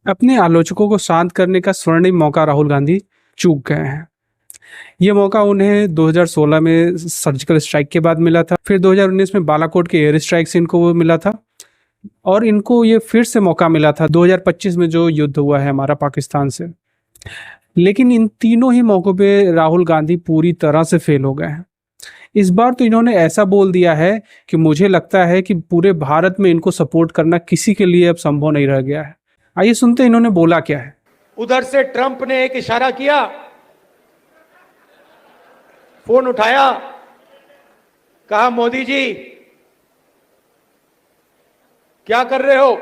अपने आलोचकों को शांत करने का स्वर्णिम मौका राहुल गांधी चूक गए हैं। ये मौका उन्हें 2016 में सर्जिकल स्ट्राइक के बाद मिला था, फिर 2019 में बालाकोट के एयर स्ट्राइक से इनको वो मिला था, और इनको ये फिर से मौका मिला था 2025 में जो युद्ध हुआ है हमारा पाकिस्तान से। लेकिन इन तीनों ही मौकों पे राहुल गांधी पूरी तरह से फेल हो गए हैं। इस बार तो इन्होंने ऐसा बोल दिया है कि मुझे लगता है कि पूरे भारत में इनको सपोर्ट करना किसी के लिए अब संभव नहीं रह गया है। आइए सुनते हैं इन्होंने बोला क्या है। उधर से ट्रंप ने एक इशारा किया, फोन उठाया, कहा मोदी जी क्या कर रहे हो?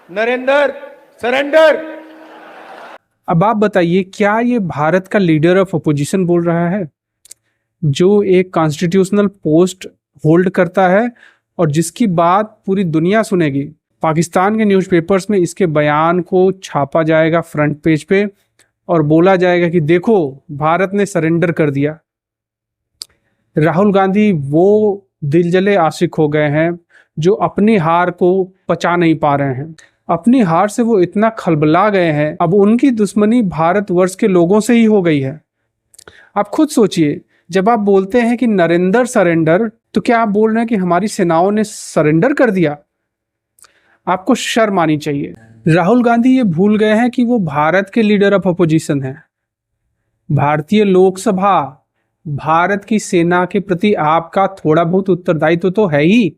नरेंद्र सरेंडर। अब आप बताइए, क्या ये भारत का लीडर ऑफ अपोजिशन बोल रहा है, जो एक कॉन्स्टिट्यूशनल पोस्ट होल्ड करता है और जिसकी बात पूरी दुनिया सुनेगी? पाकिस्तान के न्यूज़पेपर्स में इसके बयान को छापा जाएगा फ्रंट पेज पे और बोला जाएगा कि देखो भारत ने सरेंडर कर दिया। राहुल गांधी वो दिलजले आशिक हो गए हैं जो अपनी हार को पचा नहीं पा रहे हैं। अपनी हार से वो इतना खलबला गए हैं, अब उनकी दुश्मनी भारतवर्ष के लोगों से ही हो गई है। आप खुद सोचिए, जब आप बोलते हैं कि नरेंद्र सरेंडर, तो क्या आप बोल रहे हैं कि हमारी सेनाओं ने सरेंडर कर दिया? आपको शर्म आनी चाहिए। राहुल गांधी ये भूल गए हैं कि वो भारत के लीडर ऑफ अपोजिशन हैं। भारतीय लोकसभा, भारत की सेना के प्रति आपका थोड़ा बहुत उत्तरदायित्व तो है ही,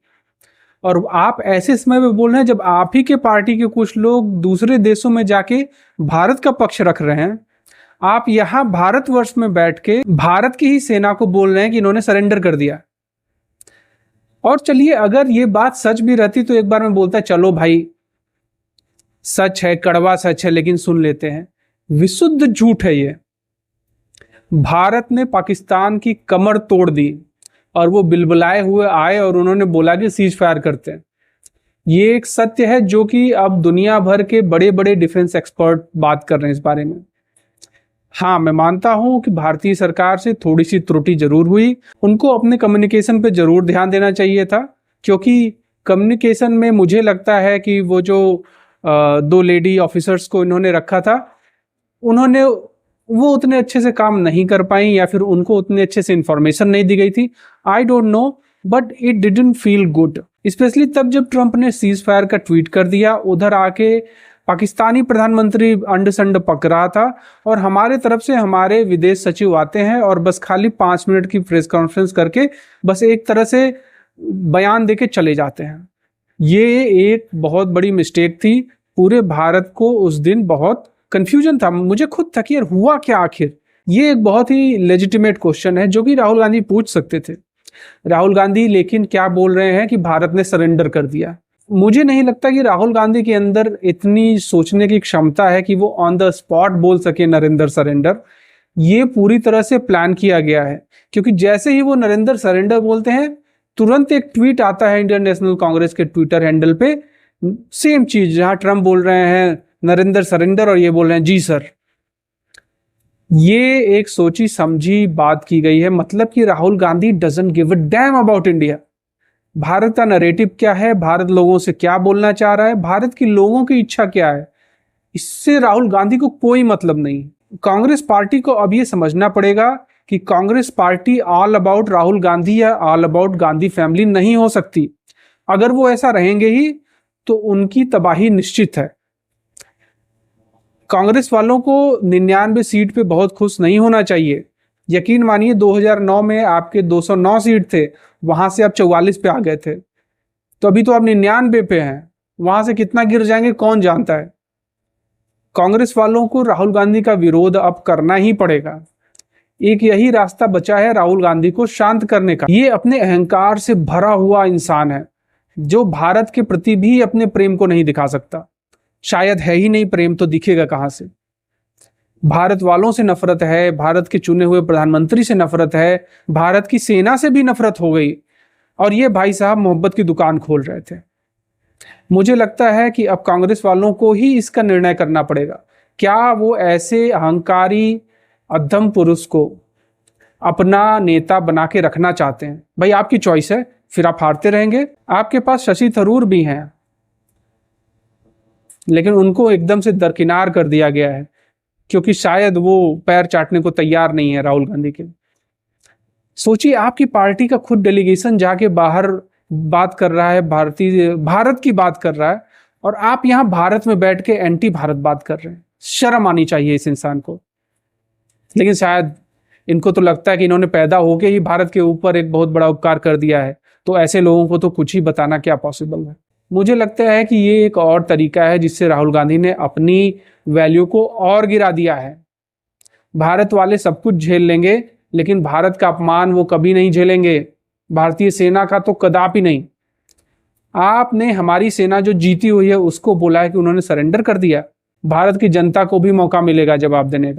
और आप ऐसे समय में बोल रहे हैं जब आप ही के पार्टी के कुछ लोग दूसरे देशों में जाके भारत का पक्ष रख रहे हैं। आप यहाँ भारतवर्ष में बैठ के भारत की ही सेना को बोल रहे हैं कि इन्होंने सरेंडर कर दिया। और चलिए, अगर ये बात सच भी रहती तो एक बार में बोलता है चलो भाई सच है, कड़वा सच है, लेकिन सुन लेते हैं। विशुद्ध झूठ है ये। भारत ने पाकिस्तान की कमर तोड़ दी और वो बिलबिलाए हुए आए और उन्होंने बोला कि सीज फायर करते हैं। ये एक सत्य है जो कि अब दुनिया भर के बड़े बड़े डिफेंस एक्सपर्ट बात कर रहे हैं इस बारे में। हाँ, मैं मानता हूं कि भारतीय सरकार से थोड़ी सी त्रुटि जरूर हुई। उनको अपने कम्युनिकेशन पे जरूर ध्यान देना चाहिए था, क्योंकि कम्युनिकेशन में मुझे लगता है कि वो जो दो लेडी ऑफिसर्स को इन्होंने रखा था, उन्होंने वो उतने अच्छे से काम नहीं कर पाई या फिर उनको उतने अच्छे से इंफॉर्मेशन नहीं दी गई थी। I don't know, but it didn't feel good, specially तब जब ट्रंप ने सीज फायर का ट्वीट कर दिया। उधर आके पाकिस्तानी प्रधानमंत्री अंड संड पक रहा था और हमारे तरफ से हमारे विदेश सचिव आते हैं और बस खाली 5 मिनट की प्रेस कॉन्फ्रेंस करके बस एक तरह से बयान देके चले जाते हैं। ये एक बहुत बड़ी मिस्टेक थी। पूरे भारत को उस दिन बहुत कंफ्यूजन था। मुझे खुद था कि यार हुआ क्या आखिर। ये एक बहुत ही लेजिटिमेट क्वेश्चन है जो कि राहुल गांधी पूछ सकते थे। राहुल गांधी लेकिन क्या बोल रहे हैं कि भारत ने सरेंडर कर दिया। मुझे नहीं लगता कि राहुल गांधी के अंदर इतनी सोचने की क्षमता है कि वो ऑन द स्पॉट बोल सके नरेंद्र सरेंडर। ये पूरी तरह से प्लान किया गया है, क्योंकि जैसे ही वो नरेंद्र सरेंडर बोलते हैं तुरंत एक ट्वीट आता है इंडियन नेशनल कांग्रेस के ट्विटर हैंडल पे, सेम चीज, जहां ट्रंप बोल रहे हैं नरेंद्र सरेंडर और ये बोल रहे हैं जी सर। ये एक सोची समझी बात की गई है, मतलब कि Rahul Gandhi doesn't give a damn about India. Bharat का नैरेटिव क्या है, भारत लोगों से क्या बोलना चाह रहा है, भारत के लोगों की इच्छा क्या है, इससे राहुल गांधी को कोई मतलब नहीं। कांग्रेस पार्टी को अब ये समझना पड़ेगा कि Congress party all about Rahul Gandhi या ऑल अबाउट गांधी फैमिली नहीं हो सकती। अगर वो ऐसा रहेंगे ही तो उनकी तबाही निश्चित है। कांग्रेस वालों को 99 सीट पे बहुत खुश नहीं होना चाहिए। यकीन मानिए 2009 में आपके 209 सीट थे, वहां से आप 44 पे आ गए थे, तो अभी तो आप 99 पे हैं। वहां से कितना गिर जाएंगे कौन जानता है। कांग्रेस वालों को राहुल गांधी का विरोध अब करना ही पड़ेगा। एक यही रास्ता बचा है राहुल गांधी को शांत करने का। ये अपने अहंकार से भरा हुआ इंसान है जो भारत के प्रति भी अपने प्रेम को नहीं दिखा सकता। शायद है ही नहीं, प्रेम तो दिखेगा कहां से। भारत वालों से नफरत है, भारत के चुने हुए प्रधानमंत्री से नफरत है, भारत की सेना से भी नफरत हो गई, और ये भाई साहब मोहब्बत की दुकान खोल रहे थे। मुझे लगता है कि अब कांग्रेस वालों को ही इसका निर्णय करना पड़ेगा। क्या वो ऐसे अहंकारी अधम पुरुष को अपना नेता बना के रखना चाहते हैं? भाई आपकी चॉइस है, फिर आप हारते रहेंगे। आपके पास शशि थरूर भी हैं, लेकिन उनको एकदम से दरकिनार कर दिया गया है क्योंकि शायद वो पैर चाटने को तैयार नहीं है राहुल गांधी के। सोचिए, आपकी पार्टी का खुद डेलीगेशन जाके बाहर बात कर रहा है, भारत की बात कर रहा है, और आप यहां भारत में बैठ के एंटी भारत बात कर रहे हैं। शर्म आनी चाहिए इस इंसान को। लेकिन शायद इनको तो लगता है कि इन्होंने पैदा होके ही भारत के ऊपर एक बहुत बड़ा उपकार कर दिया है, तो ऐसे लोगों को तो कुछ ही बताना क्या पॉसिबल है। मुझे लगता है कि ये एक और तरीका है जिससे राहुल गांधी ने अपनी वैल्यू को और गिरा दिया है। भारत वाले सब कुछ झेल लेंगे, लेकिन भारत का अपमान वो कभी नहीं झेलेंगे, भारतीय सेना का तो कदापि नहीं। आपने हमारी सेना जो जीती हुई है उसको बोला है कि उन्होंने सरेंडर कर दिया। भारत की जनता को भी मौका मिलेगा जवाब देने का।